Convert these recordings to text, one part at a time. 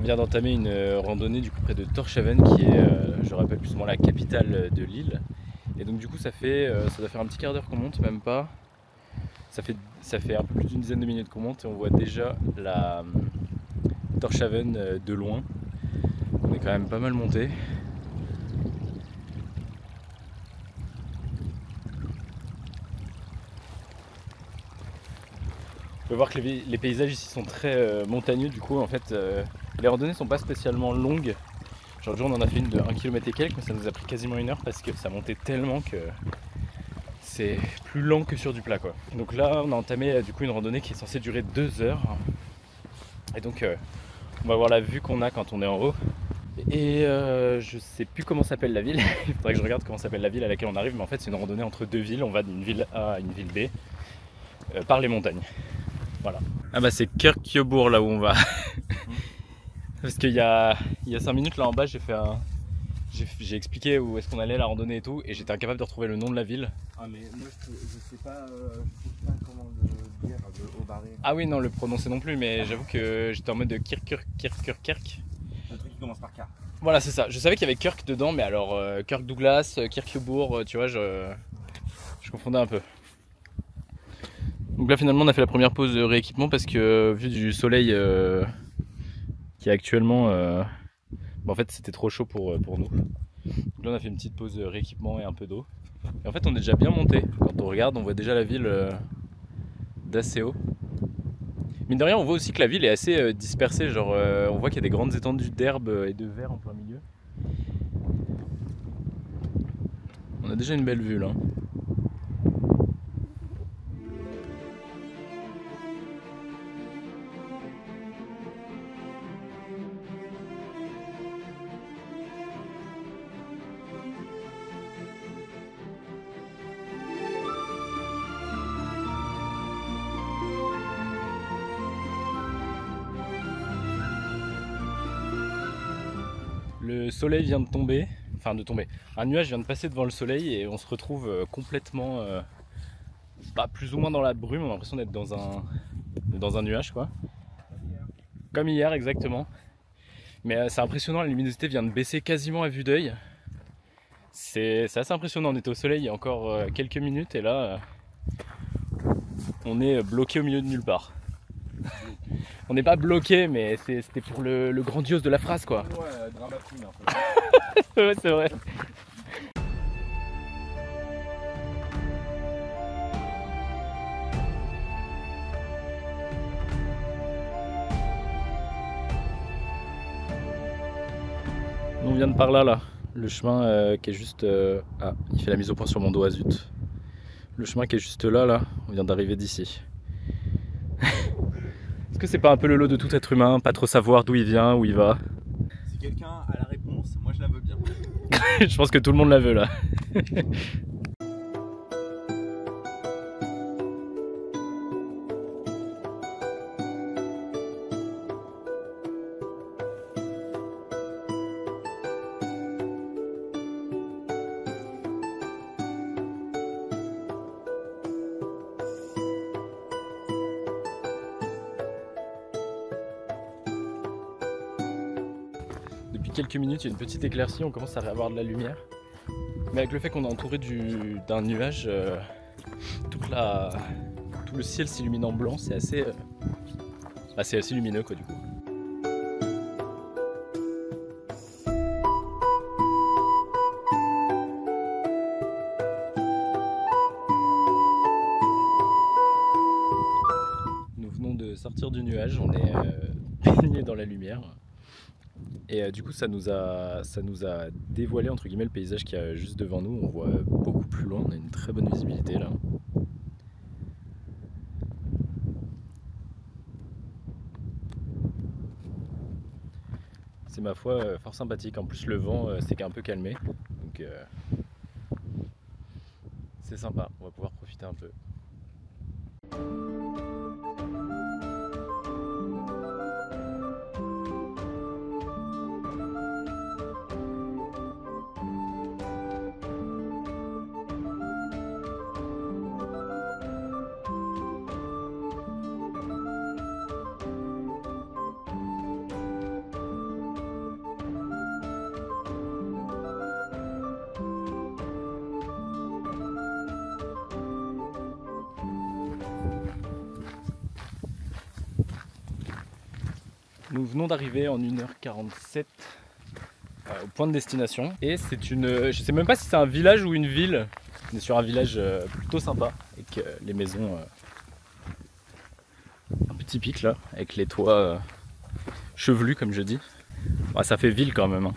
vient d'entamer une randonnée du coup près de Tórshavn qui est, je rappelle, plus ou moins la capitale de l'île. Et donc du coup ça doit faire un petit quart d'heure qu'on monte, même pas. Ça fait un peu plus d'une dizaine de minutes qu'on monte et on voit déjà la Tórshavn de loin. On est quand même pas mal monté. On peut voir que les paysages ici sont très montagneux, du coup en fait les randonnées sont pas spécialement longues. Genre le jour on en a fait une de 1 km et quelques, mais ça nous a pris quasiment 1 heure parce que ça montait tellement que c'est plus lent que sur du plat quoi. Donc là on a entamé du coup une randonnée qui est censée durer 2 heures. Et donc on va voir la vue qu'on a quand on est en haut. Et je sais plus comment s'appelle la ville, il faudrait que je regarde comment s'appelle la ville à laquelle on arrive, mais en fait c'est une randonnée entre deux villes, on va d'une ville A à une ville B par les montagnes. Voilà. Ah bah c'est Kirkjubor là où on va. Parce qu'il y a 5 minutes là en bas j'ai expliqué où est-ce qu'on allait, la randonnée et tout, et j'étais incapable de retrouver le nom de la ville. Ah mais moi je sais pas comment le dire au barré. Ah oui non, le prononcer non plus, mais j'avoue que j'étais en mode de Kirk. Le truc qui commence par K. Voilà c'est ça, je savais qu'il y avait Kirk dedans, mais alors Kirk Douglas, Kirkjubor, tu vois, je confondais un peu. Donc là finalement on a fait la première pause de rééquipement parce que vu du soleil qui est actuellement, en fait c'était trop chaud pour nous. Donc là on a fait une petite pause de rééquipement et un peu d'eau. Et en fait on est déjà bien monté. Quand on regarde on voit déjà la ville d'assez haut. Mine de rien on voit aussi que la ville est assez dispersée, genre on voit qu'il y a des grandes étendues d'herbe et de verre en plein milieu. On a déjà une belle vue là. Le soleil vient de tomber, un nuage vient de passer devant le soleil et on se retrouve complètement, plus ou moins dans la brume, on a l'impression d'être dans un nuage quoi. Comme hier exactement. Mais c'est impressionnant, la luminosité vient de baisser quasiment à vue d'œil. C'est assez impressionnant, on était au soleil il y a encore quelques minutes et là on est bloqué au milieu de nulle part. On n'est pas bloqué, mais c'était pour le grandiose de la phrase quoi. Ouais, drama queen un peu. Ouais, c'est vrai. On vient de par là, le chemin qui est juste... Ah, il fait la mise au point sur mon doigt, zut. Le chemin qui est juste là, on vient d'arriver d'ici. Est-ce que c'est pas un peu le lot de tout être humain, pas trop savoir d'où il vient, où il va? Si quelqu'un a la réponse, moi je la veux bien. Je pense que tout le monde la veut là. Depuis quelques minutes, il y a une petite éclaircie, on commence à avoir de la lumière. Mais avec le fait qu'on est entouré d'un nuage, tout le ciel s'illumine en blanc, c'est assez lumineux quoi du coup. Nous venons de sortir du nuage, on est baigné dans la lumière. Et du coup ça nous a dévoilé entre guillemets le paysage qu'il y a juste devant nous. On voit beaucoup plus loin, on a une très bonne visibilité là. C'est ma foi fort sympathique, en plus le vent s'est un peu calmé, donc c'est sympa, on va pouvoir profiter un peu. Nous venons d'arriver en 1h47 au point de destination. Et c'est une... je sais même pas si c'est un village ou une ville. On est sur un village plutôt sympa, avec les maisons un peu typiques là, avec les toits chevelus comme je dis. Ouais, ça fait ville quand même. Hein.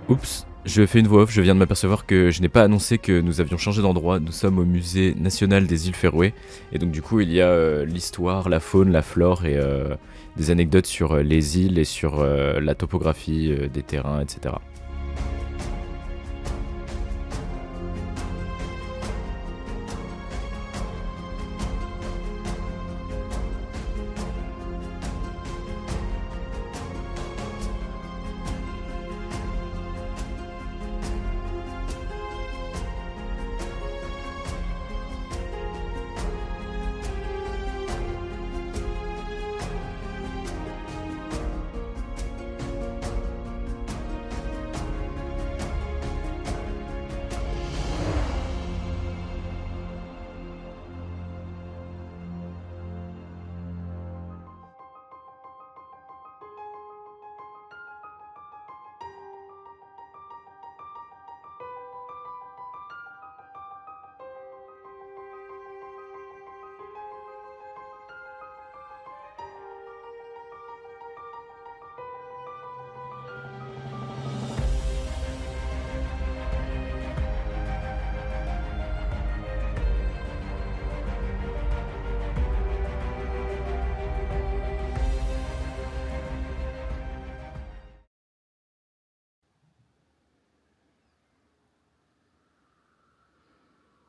Oups, je fais une voix off, je viens de m'apercevoir que je n'ai pas annoncé que nous avions changé d'endroit. Nous sommes au musée national des îles Féroé. Et donc du coup il y a l'histoire, la faune, la flore et des anecdotes sur les îles et sur la topographie des terrains, etc.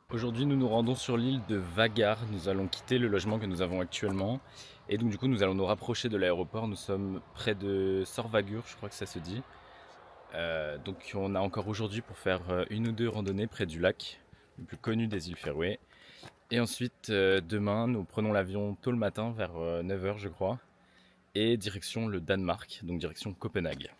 Aujourd'hui, nous nous rendons sur l'île de Vagar. Nous allons quitter le logement que nous avons actuellement. Et donc du coup, nous allons nous rapprocher de l'aéroport. Nous sommes près de Sorvagur, je crois que ça se dit. Donc on a encore aujourd'hui pour faire une ou deux randonnées près du lac, le plus connu des îles Féroé. Et ensuite, demain, nous prenons l'avion tôt le matin, vers 9h je crois. Et direction le Danemark, donc direction Copenhague.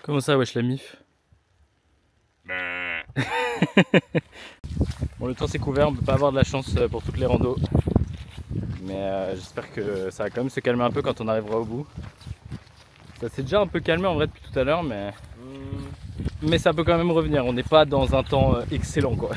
Comment ça, wesh la mif? Bon, le temps c'est couvert, on peut pas avoir de la chance pour toutes les randos. Mais j'espère que ça va quand même se calmer un peu quand on arrivera au bout. Ça s'est déjà un peu calmé en vrai depuis tout à l'heure, mais Mais ça peut quand même revenir, on n'est pas dans un temps excellent quoi.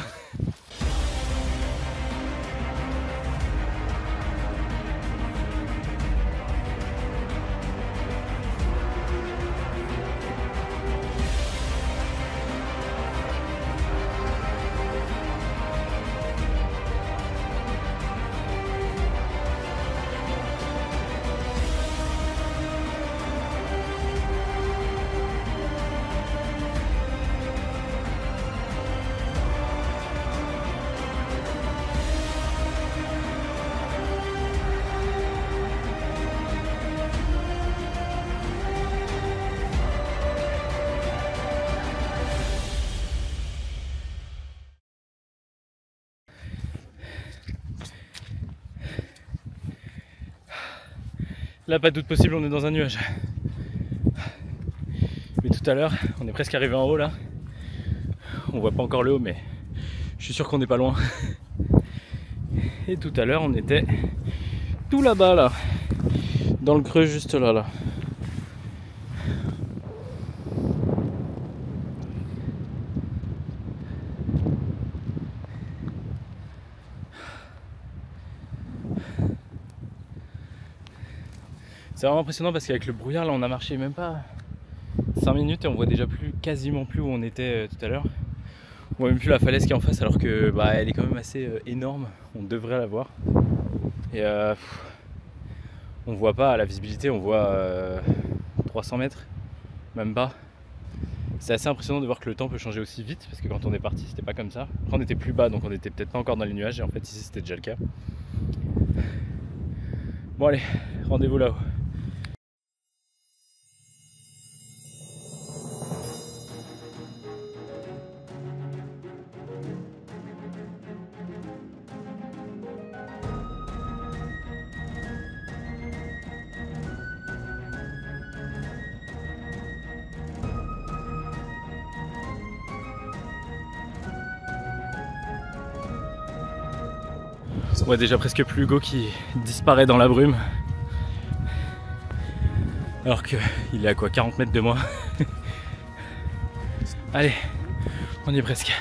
Là, pas de doute possible, on est dans un nuage. Mais tout à l'heure, on est presque arrivé en haut là. On voit pas encore le haut, mais je suis sûr qu'on n'est pas loin. Et tout à l'heure, on était tout là-bas là, dans le creux juste là. C'est vraiment impressionnant parce qu'avec le brouillard là on a marché même pas 5 minutes et on voit déjà quasiment plus où on était tout à l'heure. On voit même plus la falaise qui est en face alors que elle est quand même assez énorme, on devrait la voir. Et on voit pas à la visibilité, on voit 300 mètres, même pas. C'est assez impressionnant de voir que le temps peut changer aussi vite parce que quand on est parti c'était pas comme ça. Après on était plus bas donc on était peut-être pas encore dans les nuages et en fait ici c'était déjà le cas. Bon allez, rendez-vous là-haut. On voit déjà presque plus Hugo qui disparaît dans la brume. Alors qu'il est à quoi, 40 mètres de moi. Allez, on y est presque.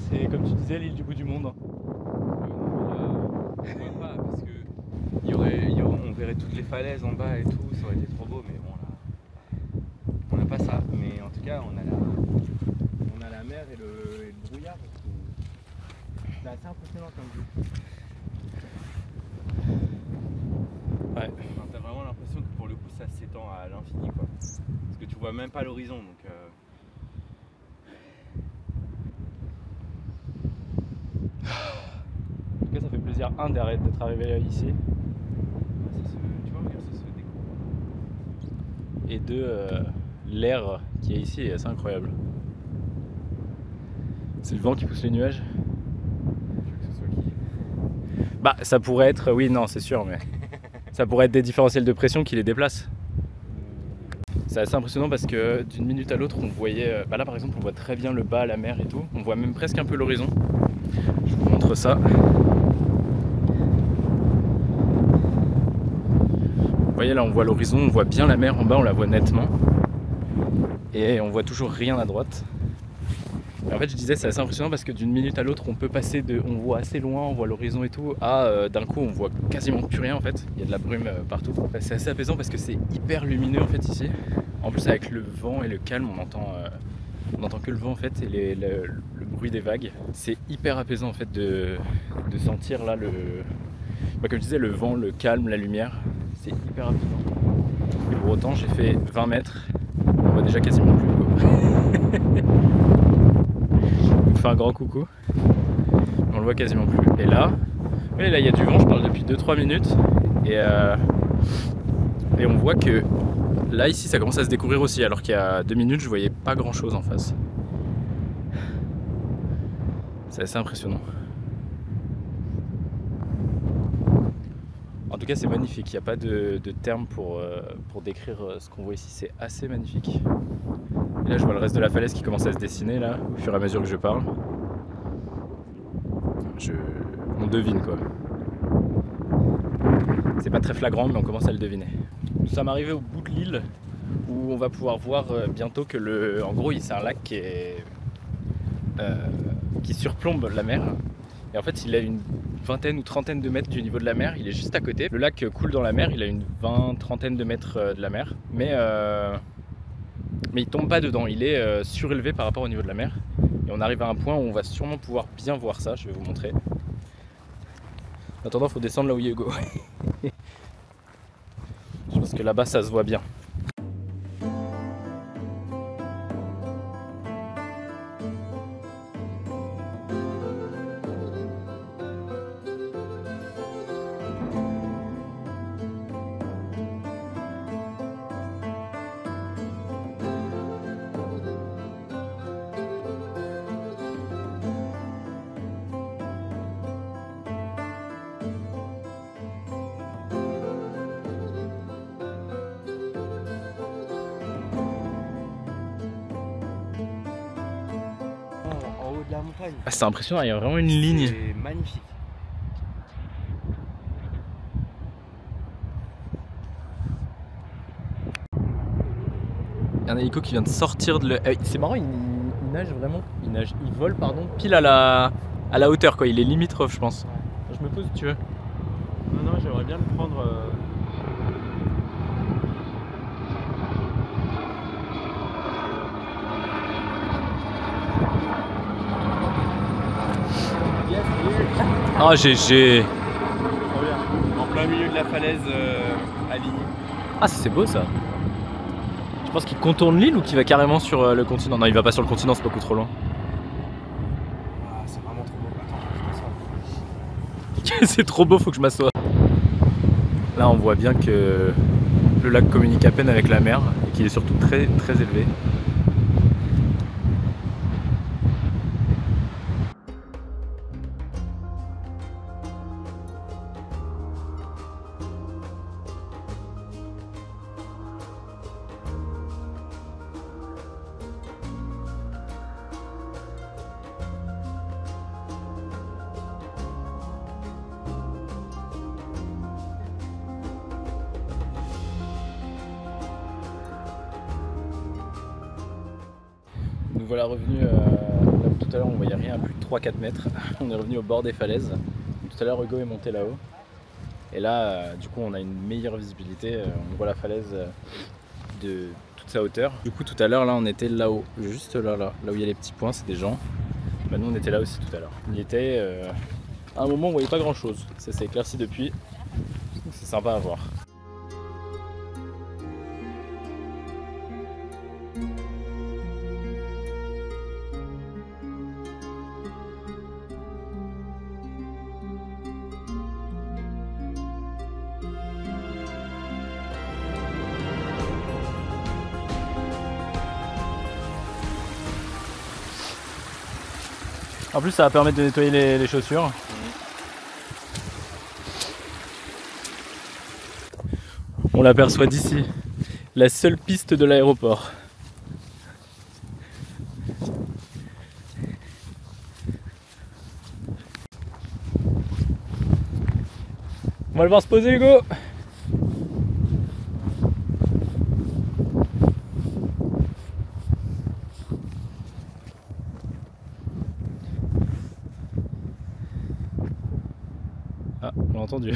C'est comme tu disais l'île du bout du monde. On voit pas parce que on verrait toutes les falaises en bas et tout, ça aurait été trop beau, mais bon là on n'a pas ça. Mais en tout cas on a la mer et le brouillard. C'est assez impressionnant comme vue. Ouais. Enfin, t'as vraiment l'impression que pour le coup ça s'étend à l'infini quoi. Parce que tu vois même pas l'horizon donc. En tout cas, ça fait plaisir d'être arrivé ici. Tu vois, regarde, ça se découvre. Et l'air qui est ici est assez incroyable. C'est le vent qui pousse les nuages. Tu veux que ce soit qui? Bah, ça pourrait être, oui, non, c'est sûr, mais ça pourrait être des différentiels de pression qui les déplacent. C'est assez impressionnant parce que d'une minute à l'autre, on voyait. Là, par exemple, on voit très bien le bas, la mer et tout. On voit même presque un peu l'horizon. Je vous montre ça. Vous voyez là on voit l'horizon, on voit bien la mer en bas, on la voit nettement. Et on voit toujours rien à droite. Et en fait je disais c'est assez impressionnant parce que d'une minute à l'autre on peut passer on voit assez loin, on voit l'horizon et tout, à d'un coup on voit quasiment plus rien en fait. Il y a de la brume partout. C'est assez apaisant parce que c'est hyper lumineux en fait ici. En plus avec le vent et le calme on entend que le vent en fait et le bruit des vagues. C'est hyper apaisant en fait de sentir là comme je disais, le vent, le calme, la lumière. C'est hyper apaisant. Et pour autant j'ai fait 20 mètres, on voit déjà quasiment plus quoi. On fait un grand coucou. On le voit quasiment plus. Et là, oui, là il y a du vent, je parle depuis 2-3 minutes. Et on voit que là ici ça commence à se découvrir aussi, alors qu'il y a 2 minutes je voyais pas grand chose en face. C'est assez impressionnant. En tout cas c'est magnifique, il n'y a pas de terme pour décrire ce qu'on voit ici, c'est assez magnifique. Et là je vois le reste de la falaise qui commence à se dessiner là, au fur et à mesure que je parle. On devine quoi. C'est pas très flagrant mais on commence à le deviner. Nous sommes arrivés au bout de l'île où on va pouvoir voir bientôt que en gros c'est un lac qui surplombe la mer. Et en fait il a une vingtaine ou trentaine de mètres du niveau de la mer, il est juste à côté. Le lac coule dans la mer, il a une trentaine de mètres de la mer, mais il tombe pas dedans, il est surélevé par rapport au niveau de la mer. Et on arrive à un point où on va sûrement pouvoir bien voir ça, je vais vous montrer. En attendant, il faut descendre là où il y a Hugo. Je pense que là-bas ça se voit bien. De la montagne. Ah, c'est impressionnant, il y a vraiment une ligne. C'est magnifique. Il y a un hélico qui vient de sortir de c'est marrant, il nage vraiment. Il vole pardon, pile à la hauteur quoi. Il est limitrophe je pense. Ouais. Je me pose si tu veux. Non, j'aimerais bien le prendre. Ah GG. En plein milieu de la falaise alignée. Ah c'est beau ça. Je pense qu'il contourne l'île ou qu'il va carrément sur le continent. Non il va pas sur le continent, c'est beaucoup trop loin. Ah, c'est vraiment trop beau. Attends, je m'assois. C'est trop beau, faut que je m'assoie. Là on voit bien que le lac communique à peine avec la mer et qu'il est surtout très très élevé. Nous voilà revenus, tout à l'heure on voyait rien à plus de 3-4 mètres, on est revenu au bord des falaises. Tout à l'heure Hugo est monté là-haut et là du coup on a une meilleure visibilité, on voit la falaise de toute sa hauteur. Du coup tout à l'heure là on était là-haut, juste là où il y a les petits points, c'est des gens. Bah, nous on était là aussi tout à l'heure. Il était à un moment on voyait pas grand chose, ça s'est éclairci depuis, c'est sympa à voir. En plus ça va permettre de nettoyer les chaussures. On l'aperçoit d'ici, la seule piste de l'aéroport. On va le voir se poser Hugo. Ah, on l'a entendu.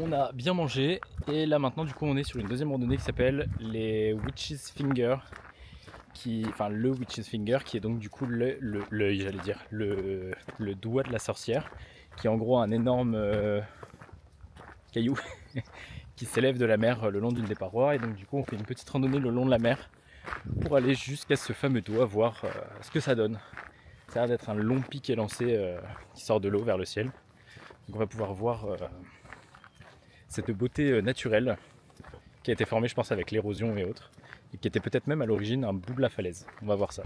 On a bien mangé et là maintenant du coup on est sur une deuxième randonnée qui s'appelle les Witch's Finger, enfin le witch's finger, qui est donc du coup l'œil, j'allais dire, le doigt de la sorcière, qui est en gros un énorme caillou qui s'élève de la mer le long d'une des parois. Et donc du coup on fait une petite randonnée le long de la mer pour aller jusqu'à ce fameux doigt, voir ce que ça donne. Ça a l'air d'être un long pic élancé qui sort de l'eau vers le ciel. Donc on va pouvoir voir cette beauté naturelle qui a été formée, je pense, avec l'érosion et autres, et qui était peut-être même à l'origine un bout de la falaise. On va voir ça.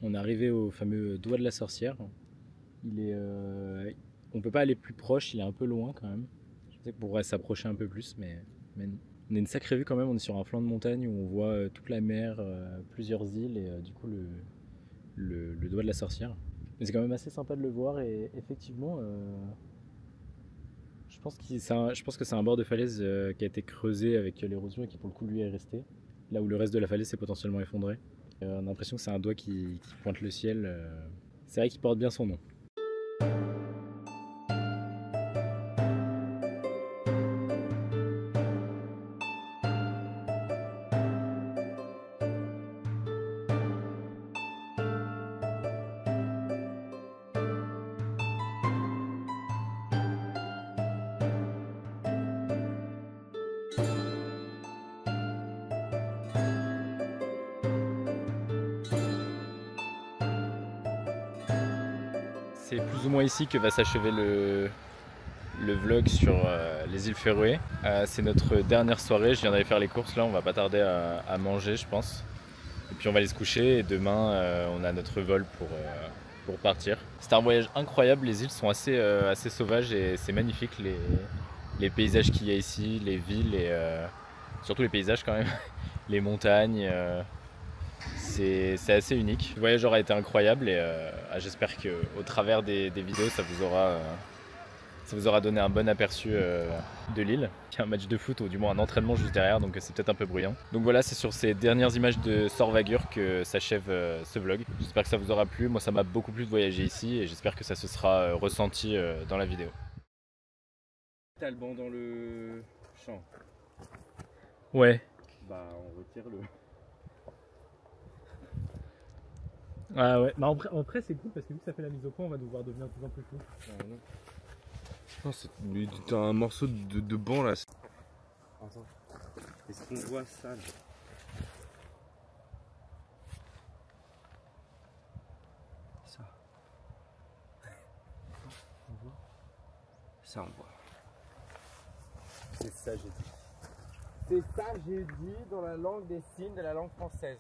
On est arrivé au fameux doigt de la sorcière. Il est, on peut pas aller plus proche, il est un peu loin quand même. Je pensais qu'on pourrait s'approcher un peu plus, mais non. On a une sacrée vue quand même, on est sur un flanc de montagne où on voit toute la mer, plusieurs îles et du coup le doigt de la sorcière. Mais c'est quand même assez sympa de le voir et effectivement, je pense que c'est un bord de falaise qui a été creusé avec l'érosion et qui pour le coup lui est resté. Là où le reste de la falaise s'est potentiellement effondré. On a l'impression que c'est un doigt qui pointe le ciel. C'est vrai qu'il porte bien son nom. C'est plus ou moins ici que va s'achever le vlog sur les îles Féroé. C'est notre dernière soirée, je viens d'aller faire les courses là, on va pas tarder à manger je pense. Et puis on va aller se coucher et demain on a notre vol pour partir. C'est un voyage incroyable, les îles sont assez sauvages et c'est magnifique les paysages qu'il y a ici, les villes et surtout les paysages quand même, les montagnes. C'est assez unique. Le voyage aura été incroyable et j'espère qu'au travers des vidéos ça vous aura donné un bon aperçu de l'île. Il y a un match de foot ou du moins un entraînement juste derrière, donc c'est peut-être un peu bruyant. Donc voilà, c'est sur ces dernières images de Sorvagur que s'achève ce vlog. J'espère que ça vous aura plu, moi ça m'a beaucoup plu de voyager ici et j'espère que ça se sera ressenti dans la vidéo. T'as le banc dans le champ. Ouais. Bah on retire le... Ah ouais, bah en vrai c'est cool parce que vu que ça fait la mise au point, on va devoir devenir de plus en plus fou. Non, t'as un morceau de banc là. Attends, est-ce qu'on voit ça là? Ça. On voit? Ça on voit. C'est ça j'ai dit. C'est ça j'ai dit dans la langue des signes de la langue française.